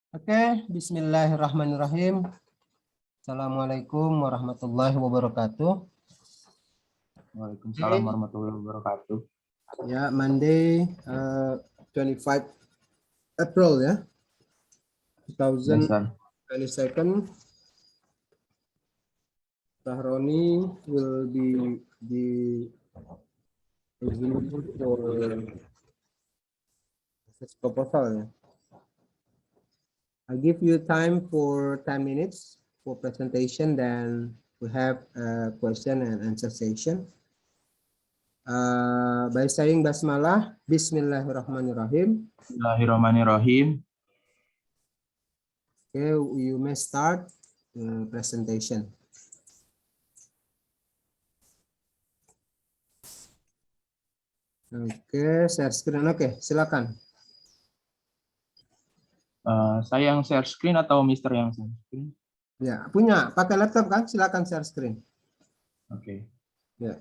Oke, bismillahirrahmanirrahim. Assalamualaikum warahmatullahi wabarakatuh. Waalaikumsalam warahmatullahi wabarakatuh. Ya, Monday 25 April ya, Yes, sir. 2022. Sahroni will be the examiner for this proposal ya. I give you time for 10 minutes for presentation, then we have a question and answer session. By saying basmalah, bismillahirrahmanirrahim. Bismillahirrahmanirrahim. Okay, you may start the presentation. Oke, share screen. Oke, silakan. Saya yang share screen atau Mister yang share screen? Ya, punya pakai laptop kan? Silakan share screen. Oke. Ya.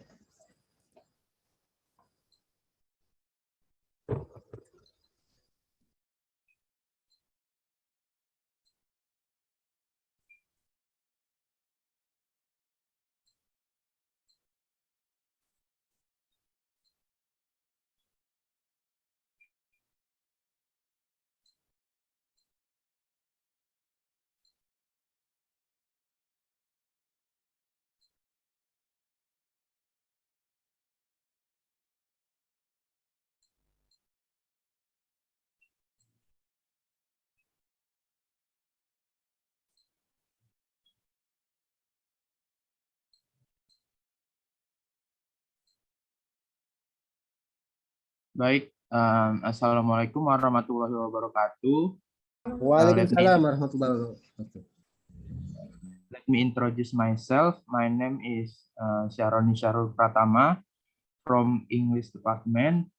Baik. Assalamualaikum warahmatullahi wabarakatuh. Waalaikumsalam warahmatullahi wabarakatuh. Let me introduce myself. My name is Syaroni Syarul Pratama from English Department,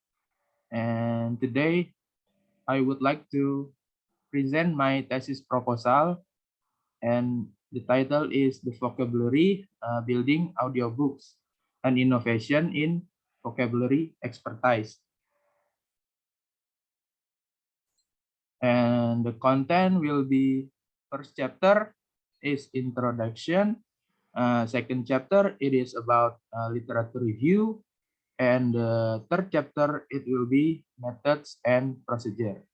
and today I would like to present my thesis proposal, and the title is The Vocabulary Building Audiobooks and Innovation in Vocabulary Expertise. And the content will be, first chapter is introduction, second chapter it is about literature review, and the third chapter it will be methods and procedure.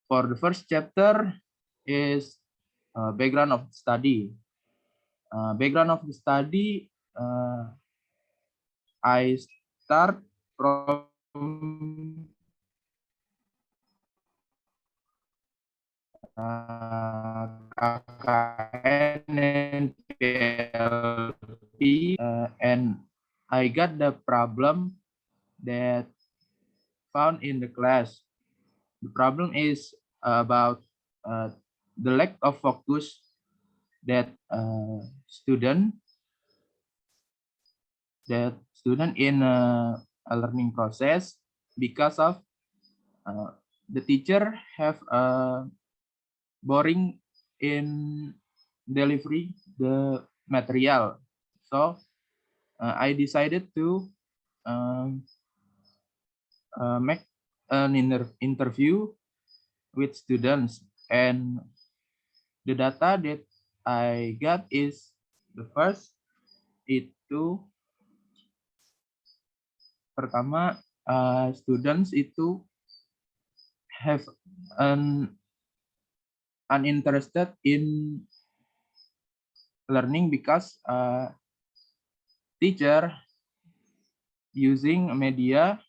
For the first chapter is background of study. Background of the study, I start from KKN and PLP, and I got the problem that found in the class. The problem is about the lack of focus that student in a learning process, because of the teacher have a boring in delivery the material. So I decided to make an interview with students, and the data that I got is the first itu pertama, students itu have uninterested in learning because teacher using media,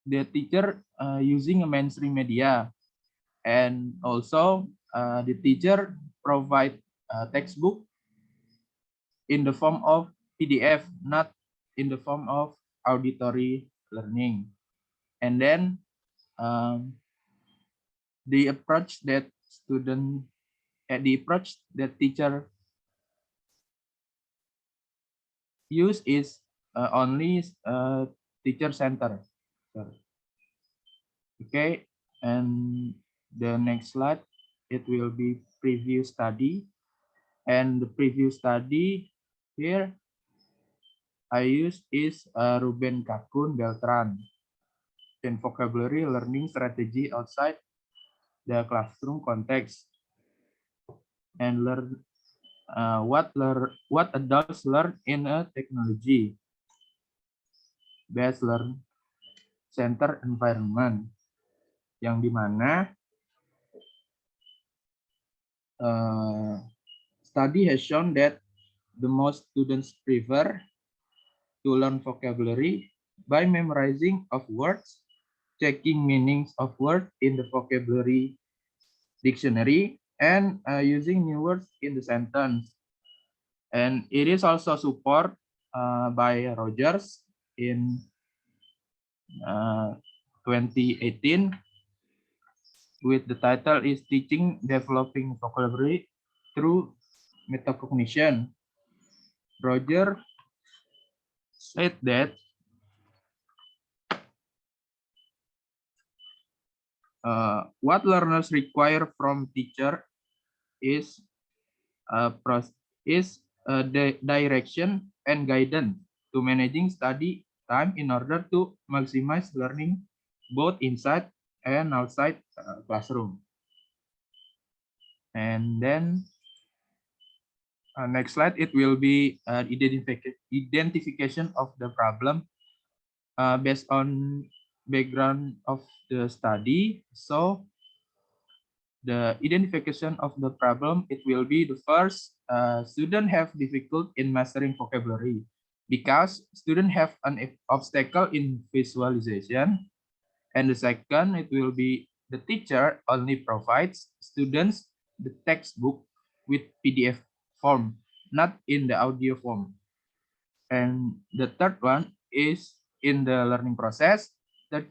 the teacher using a mainstream media, and also the teacher provide textbook in the form of PDF, not in the form of auditory learning. And then the approach that teacher use is only teacher center. Okay, and the next slide, it will be preview study, and the preview study here I use is Ruben Kakun Beltran. in vocabulary learning strategy outside the classroom context, and learn what adults learn in a technology based learn center environment, yang dimana study has shown that the most students prefer to learn vocabulary by memorizing of words, checking meanings of words in the vocabulary dictionary, and using new words in the sentence. And it is also supported by Rogers in 2018 with the title is Teaching Developing Vocabulary Through Metacognition. Roger said that what learners require from teacher is direction and guidance to managing study time in order to maximize learning both inside and outside classroom. And then next slide, it will be identification of the problem based on background of the study. So the identification of the problem, it will be the first, student have difficult in mastering vocabulary because student have an obstacle in visualization. And the second, it will be the teacher only provides students the textbook with PDF form, not in the audio form. And the third one is in the learning process, the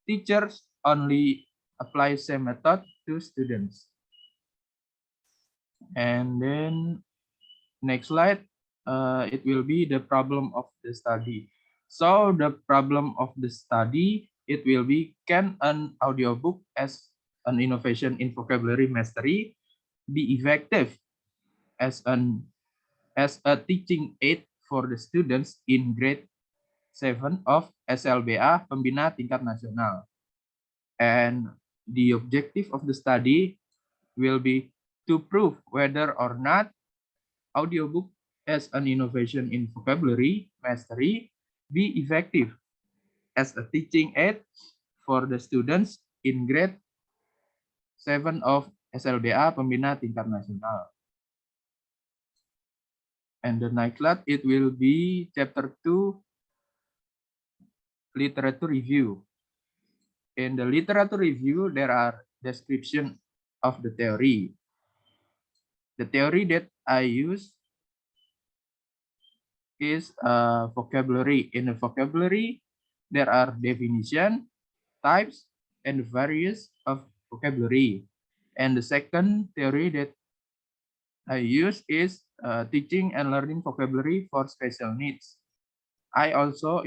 teachers only apply same method to students. And then next slide, it will be the problem of the study. So the problem of the study, it will be, can an audiobook as an innovation in vocabulary mastery be effective as a teaching aid for the students in grade 7 of SLBA Pembina Tingkat Nasional. And the objective of the study will be to prove whether or not audiobook as an innovation in vocabulary mastery be effective as a teaching aid for the students in grade 7 of SLBA Pembina Tingkat Nasional. And the next slide, it will be chapter 2, literature review. In the literature review, there are description of the theory. The theory that I use is vocabulary. In the vocabulary, there are definition, types, and various of vocabulary. And the second theory that I use is teaching and learning vocabulary for special needs. I also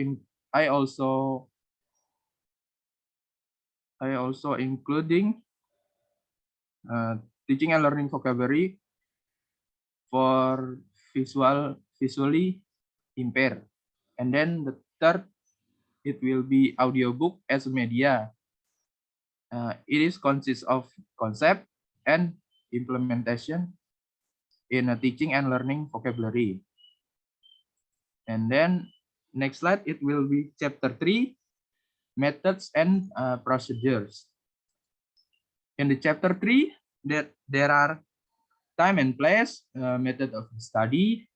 including teaching and learning vocabulary for visually impaired. And then the third, it will be audiobook as a media. It is consists of concept and implementation in a teaching and learning vocabulary. And then next slide, it will be chapter 3, methods and procedures. In the chapter 3, there are time and place, method of study,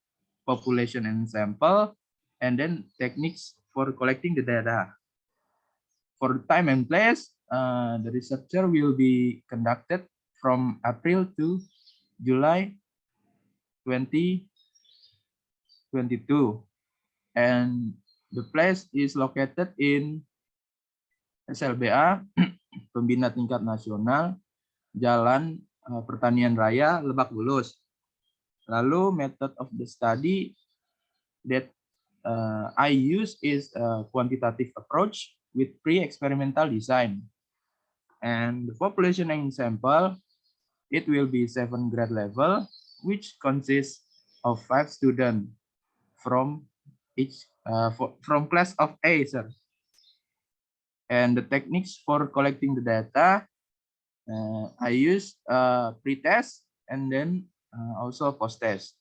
population and sample, and then techniques for collecting the data. For time and place, the researcher will be conducted from April to July 2022. And the place is located in SLBA, Pembina Tingkat Nasional, Jalan Pertanian Raya, Lebak Bulus. Lalu method of the study that I use is a quantitative approach with pre-experimental design. And the population and sample, it will be 7 grade level, which consists of 5 students from each from class of A, sir. And the techniques for collecting the data, I use pre-test and then also post-test.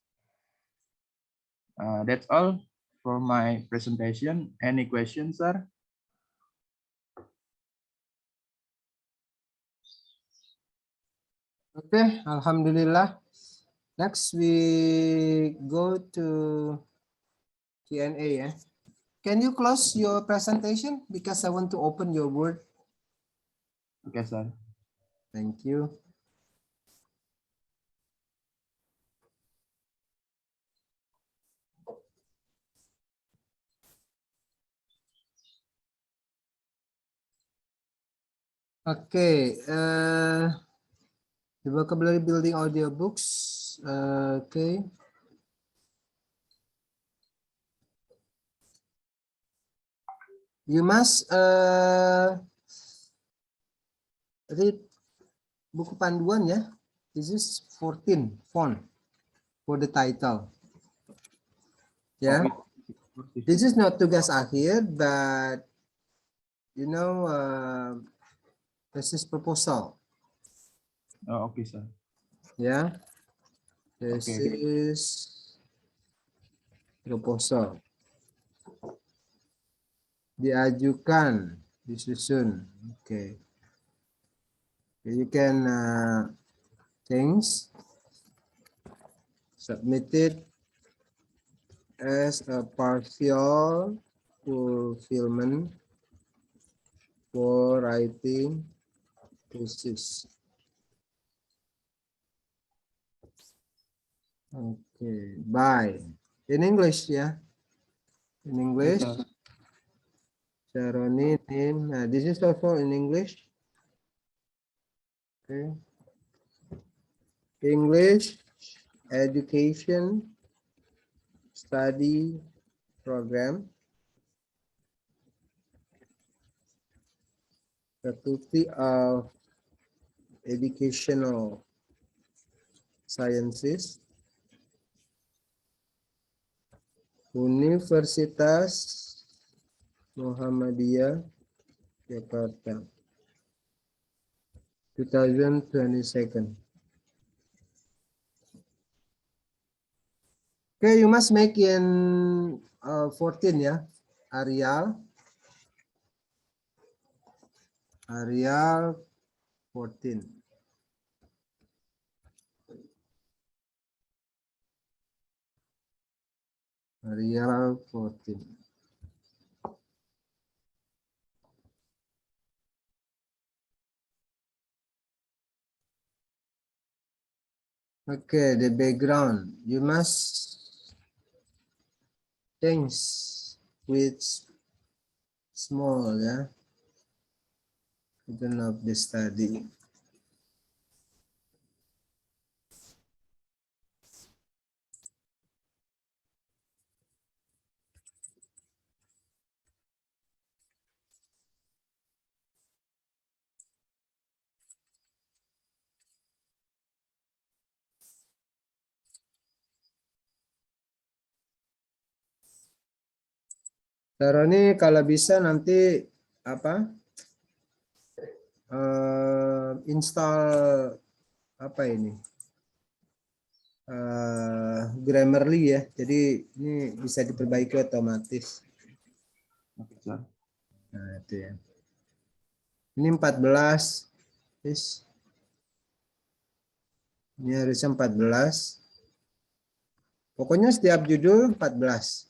That's all for my presentation. Any questions, sir? Okay, Alhamdulillah. Next, we go to Q&A. Yeah. Can you close your presentation because I want to open your Word? Okay, sir. Thank you. Okay, the vocabulary building audiobooks. Okay. You must read buku panduan ya. This is 14 font for the title. Yeah. This is not tugas akhir, but you know, this is proposal. Oh, okay, sir. Yeah. This Okay. is proposal. Diajukan, disusun. Okay. You can change, submit it as a partial fulfillment for writing thesis. Okay, by in English, yeah. In English, Yes, Sharoni name. This is also in English. Okay. English education study program. Faculty of Educational Sciences. Universitas Muhammadiyah Jakarta 2022. Okay, you must make in 14 ya. Arial 14. Arial 14. Okay, the background. You must change with small, yeah. Even of the study. Taruh ini kalau bisa nanti apa? Install apa ini? Grammarly ya. Jadi ini bisa diperbaiki otomatis. okay, sir. Nah, itu ya. Ini 14. Yes. Ini harusnya 14. Pokoknya setiap judul 14.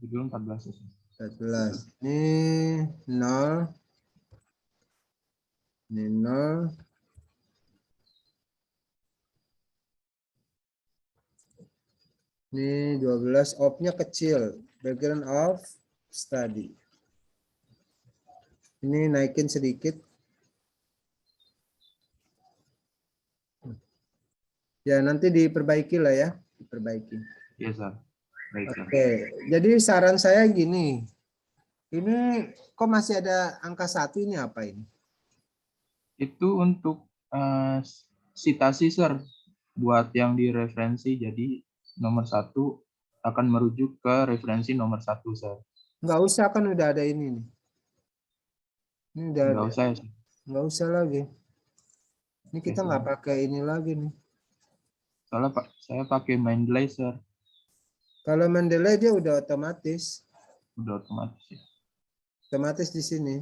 Judul 14. 14. Ini 0. Ini 0. Ini 12. Of-nya kecil. Background of study. Ini naikin sedikit. Ya, nanti diperbaiki lah ya. Diperbaiki. Yes, sir. Baik, sir. Oke, jadi saran saya gini. Ini kok masih ada angka 1 ini apa ini? Itu untuk citasi, sir. Buat yang direferensi, jadi nomor 1 akan merujuk ke referensi nomor 1, sir. Nggak usah, kan udah ada ini nih. Ini udah Nggak usah ya, sir. nggak usah lagi. Ini Oke, kita sir. nggak pakai ini lagi nih. Soalnya Pak, saya pakai Mendeley, sir. Kalau Mendeley dia udah otomatis, Udah otomatis ya. otomatis di sini.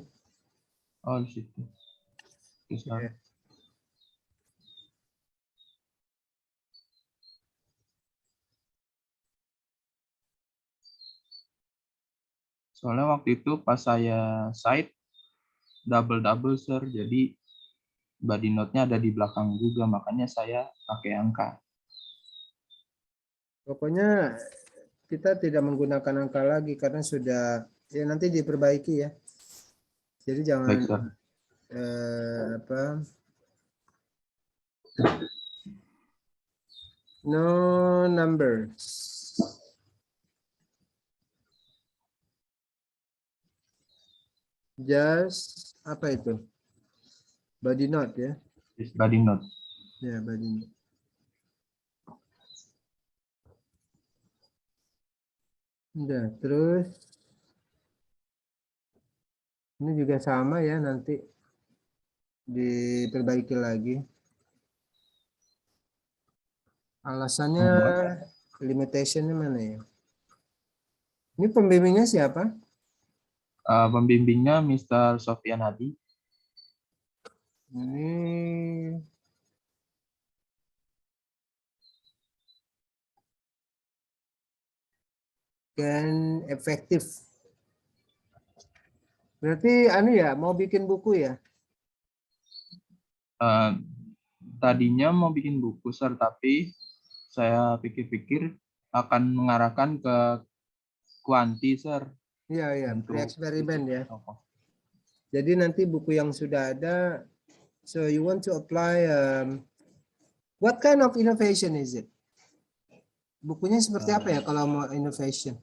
Oh, di situ. Oke, sir. Ya. Soalnya waktu itu pas saya site double sir, jadi body note-nya ada di belakang juga, makanya saya pakai angka. Pokoknya kita tidak menggunakan angka lagi karena sudah ya nanti diperbaiki ya. Jadi jangan Baik, sir. apa no numbers. Just apa itu? Body note ya. This body note. Ya, body note. Udah, terus ini juga sama ya, nanti diperbaiki lagi. Alasannya limitationnya mana ya? Ini pembimbingnya siapa? Pembimbingnya Mr. Sofyan Hadi. Ini kan efektif. Berarti anu ya, mau bikin buku ya? Tadinya mau bikin buku, sir, tapi saya pikir-pikir akan mengarahkan ke kuanti, sir. Iya, iya, Untuk pre-eksperimen ya. tokoh. Jadi nanti buku yang sudah ada, so you want to apply, what kind of innovation is it? Bukunya seperti apa ya kalau mau innovation?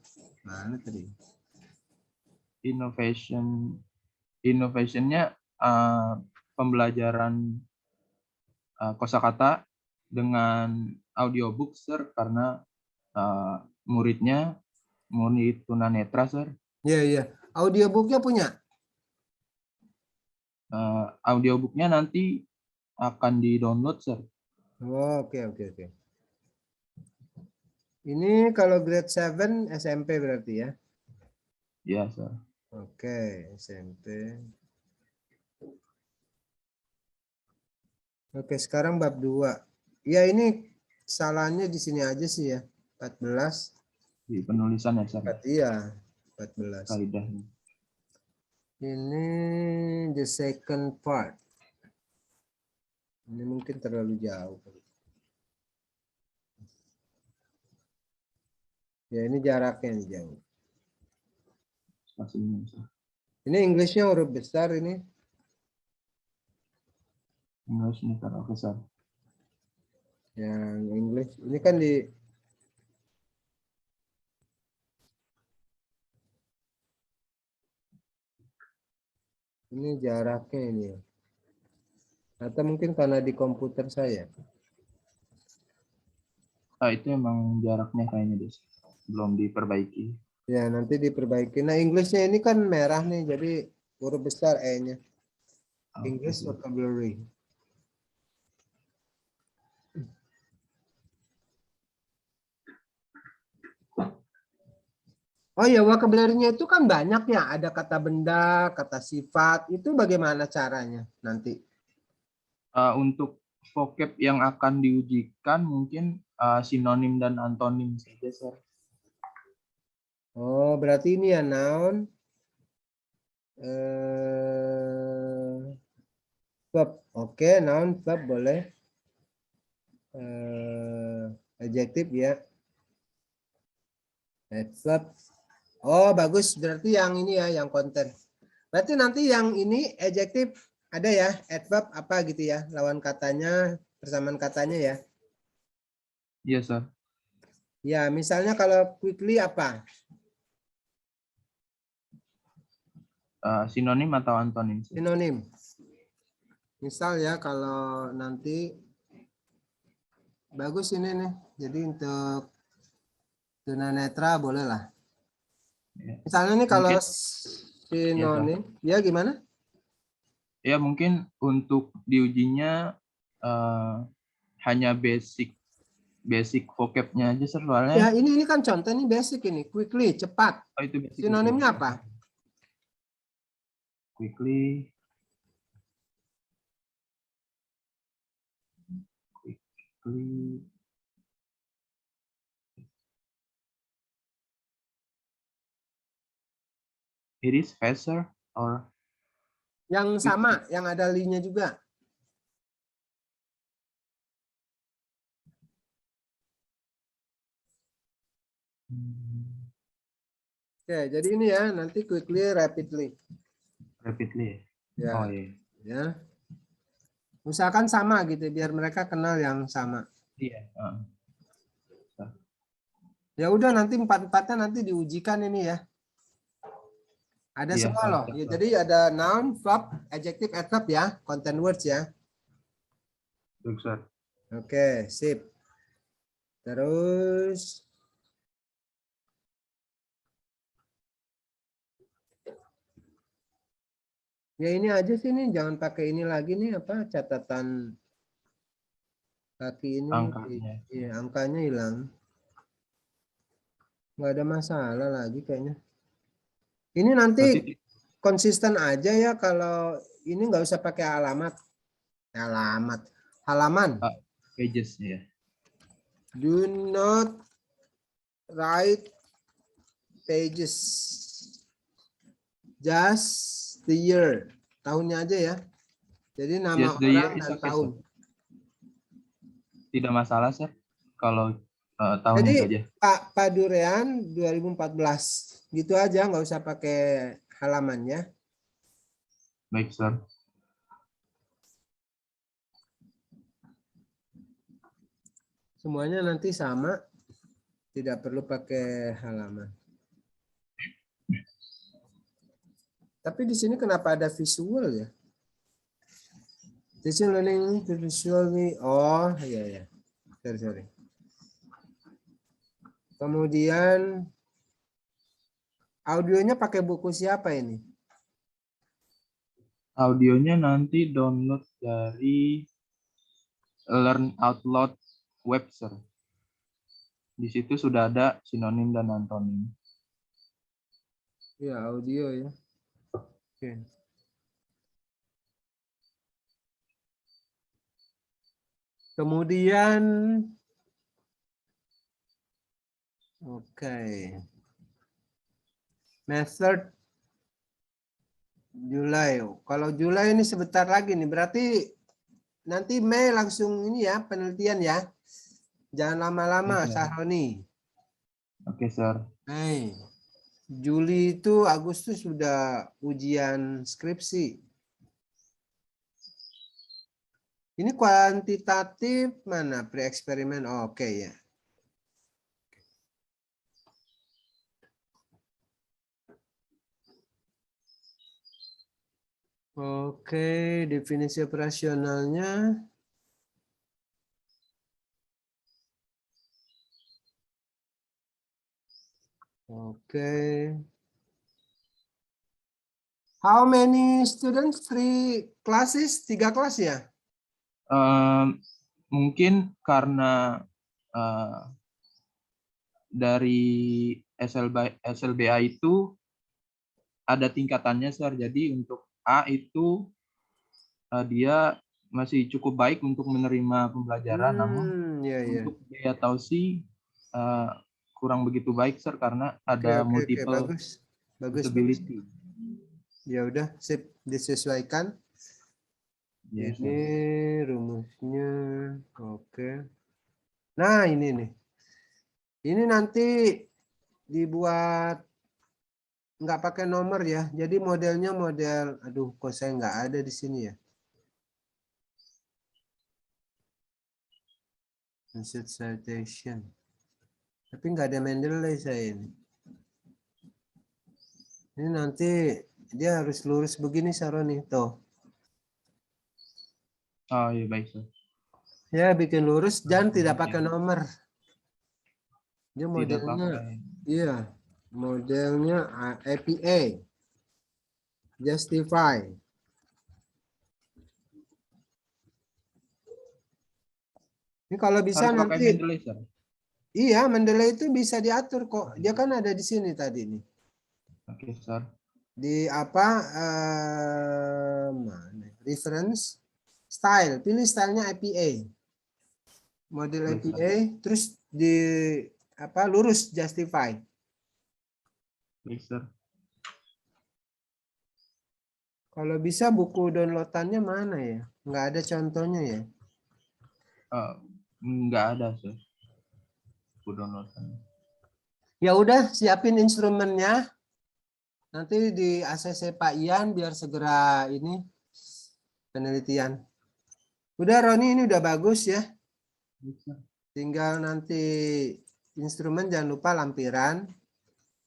Mana tadi? Innovationnya pembelajaran kosakata dengan audiobook, sir, karena murid tunanetra, sir. Iya, iya. Audiobooknya punya? Audiobooknya nanti akan di-download, sir. Oh, oke, oke, oke. Ini kalau grade 7 SMP berarti ya? Iya, sir. Oke, SMP. Oke, sekarang bab 2. Ya, ini salahnya di sini aja sih ya. 14. Di penulisan ya, sir. Iya, 14. Kaidahnya. Ini the second part. Ini mungkin terlalu jauh. Ya, ini jaraknya yang jauh. Spasinya, sir. Ini Inggrisnya huruf besar ini. English meter, oke, sir. Yang English. Ini kan di ini jaraknya ini ya. Atau mungkin karena di komputer saya. Itu emang jaraknya kayaknya deh, belum diperbaiki. Ya, nanti diperbaiki. Nah, Inggrisnya ini kan merah nih, jadi huruf besar E-nya. Oke, English sir. vocabulary. Oh ya, vocabulary-nya itu kan banyak ya. Ada kata benda, kata sifat. Itu bagaimana caranya nanti? Untuk vocab yang akan diujikan mungkin sinonim dan antonim saja, sir. Oh, berarti ini ya noun. Verb. Oke, noun, verb boleh. Adjektif ya. Adverb. Oh, bagus. Berarti yang ini ya, yang konten. Berarti nanti yang ini adjektif ada ya, adverb apa gitu ya, lawan katanya, persamaan katanya ya. Iya, sir. Ya, misalnya kalau quickly apa? Sinonim atau antonim, sir? Sinonim. Misal ya kalau nanti bagus ini nih. Jadi untuk tunanetra boleh lah. Ya. Misalnya nih kalau Mungkin, sinonim, ya gimana? Ya mungkin untuk diujinya hanya basic vocabnya aja sir, soalnya. Ya, ini kan contoh, ini basic ini. Quickly, cepat. Oh, itu basic itu. Sinonimnya apa? Quickly. It is faster or Yang sama, yang ada li-nya juga. Oke, jadi ini ya, nanti quickly, rapidly. rapidly. Ya, Oh iya. ya. Usahakan sama gitu, biar mereka kenal yang sama. Iya. Ya udah, nanti empat-empatnya nanti diujikan ini ya. Ada Iya, semua loh. Ya, jadi ada noun, verb, adjective, adverb ya, content words ya. Baik, sir. Oke, sip. Terus ya ini aja sih nih, jangan pakai ini lagi nih apa catatan kaki ini. Angkanya. Iya, angkanya hilang. Nggak ada masalah lagi kayaknya. Ini nanti Berarti konsisten aja ya, kalau ini nggak usah pakai alamat. Halaman. pages ya. Do not write pages. Just the year. Tahunnya aja ya. Jadi nama Yes, the year orang is dan okay, tahun. sir. Tidak masalah, sir. Kalau tahun Jadi itu aja. Pak Durean 2014. Gitu aja, nggak usah pakai halamannya. Baik, sir. Semuanya nanti sama. Tidak perlu pakai halaman. Tapi di sini kenapa ada visual ya? Teaching learning visually. Oh, iya ya. Sorry. Kemudian audionya pakai buku siapa ini? Audionya nanti download dari Learn Out Loud web, sir. Di situ sudah ada sinonim dan antonim. Ya, audio ya. Oke. Kemudian method Julai. Kalau Julai ini sebentar lagi nih, berarti nanti Mei langsung ini ya penelitian ya. Jangan lama-lama, Oke, Sahroni. Oke, sir. Mei. Juli itu Agustus sudah ujian skripsi. Ini kuantitatif mana? Pre-eksperimen. Oh, oke ya. Oke, definisi operasionalnya. Oke. How many students? 3 classes? 3 kelas ya? Mungkin karena dari SLBA itu ada tingkatannya, sir. Jadi untuk A itu dia masih cukup baik untuk menerima pembelajaran, namun Ya. untuk B atau C kurang begitu baik, sir, karena Oke, ada oke, multiple bagus. disability. Ya udah, sip, disesuaikan. Yes, Ini sir. rumusnya. Oke. Nah, ini nih. Ini nanti dibuat nggak pakai nomor ya. Jadi modelnya model, aduh, kok saya nggak ada di sini ya. Insert citation. Tapi nggak ada Mendeley saya ini. Ini nanti dia harus lurus begini, Saroni. Tuh. Oh iya, baik, sir. Ya, bikin lurus dan tidak pakai nomor. Dia Tidak modelnya, pakai. iya, modelnya APA. Justify. Ini kalau bisa Harus pakai nanti, Mendeley, Sir. iya Mendeley itu bisa diatur kok. Dia kan ada di sini tadi nih. Oke, Sir. Di apa? Mana? Reference, style. Pilih stylenya IPA. Model Baik, Sir. IPA, terus di apa? Lurus justify. Baik, Sir. Kalau bisa buku downloadannya mana ya? Nggak ada contohnya ya. Nggak ada, Sir. Aku download. Ya udah, siapin instrumennya. Nanti di ACC Pak Ian biar segera ini penelitian. Udah Roni, ini udah bagus ya. Baik, Sir. Tinggal nanti instrumen jangan lupa lampiran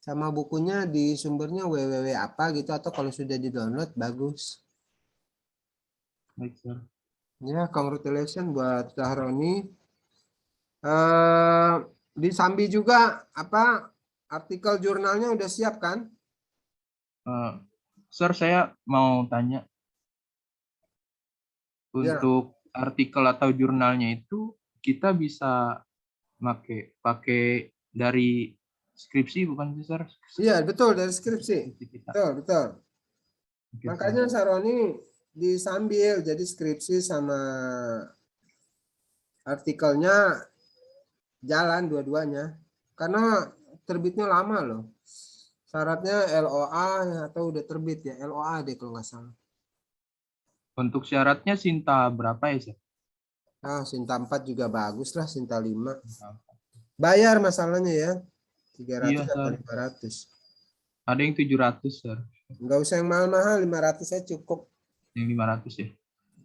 sama bukunya di sumbernya www apa gitu, atau kalau sudah di-download bagus. Baik, Sir. Ya, congratulations buat Roni. Di Sambi juga apa artikel jurnalnya udah siap kan? Sir, saya mau tanya, Ya. untuk artikel atau jurnalnya itu kita bisa pakai dari skripsi bukan sih, Sir? Iya, betul dari skripsi. Skripsi kita. Betul, betul. Oke, Makanya Sir. Saroni disambil jadi skripsi sama artikelnya jalan dua-duanya. Karena terbitnya lama loh. Syaratnya LOA atau udah terbit ya, LOA deh kalau nggak salah. Untuk syaratnya Sinta berapa ya, Sir? Ah, Sinta 4 juga bagus lah, Sinta 5. Bayar masalahnya ya, 300 Iya, atau Sir. 500. Ada yang 700, Sir. Nggak usah yang mahal-mahal, 500 saya cukup. Yang 500 ya.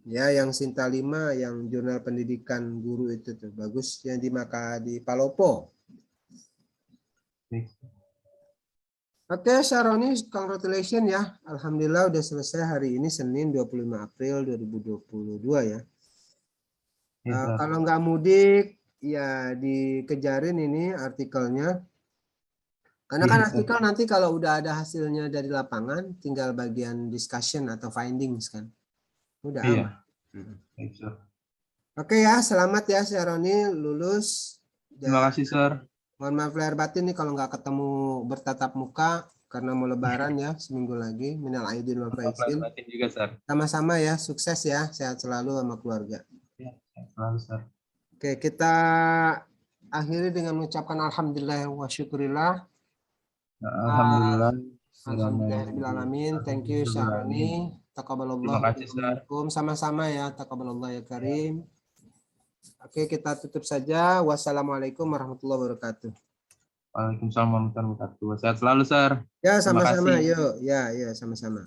Ya, yang Sinta 5, yang jurnal pendidikan guru itu tuh bagus, yang di Palopo. Baik. Oke, Saroni, congratulations ya. Alhamdulillah udah selesai hari ini Senin 25 April 2022 ya. Iya, Sir. Kalau nggak mudik, ya dikejarin ini artikelnya. Karena kan Iya, Sir. artikel nanti kalau udah ada hasilnya dari lapangan, tinggal bagian discussion atau findings kan. Udah Iya. aman. Baik, Sir. Oke ya, selamat ya Saroni lulus. Terima kasih, Sir. Mohon maaf lahir batin nih kalau nggak ketemu bertatap muka karena mau lebaran ya seminggu lagi. Minal aidin wal faizin. juga, Sir. Sama-sama ya, sukses ya, sehat selalu sama keluarga. Ya, selalu, Sir. Oke, kita akhiri dengan mengucapkan alhamdulillah wa syukurillah. Alhamdulillah. Alhamdulillahirrahmanirrahim. Thank you Syaroni. Taqabbalallahu Terima kasih, Sir. minkum. Sama-sama ya, taqabbalallahu ya karim. Oke, kita tutup saja. Wassalamualaikum warahmatullahi wabarakatuh. Waalaikumsalam warahmatullahi wabarakatuh. Sehat selalu, Sir. Ya, Terima sama-sama. kasih. Yuk, ya, sama-sama.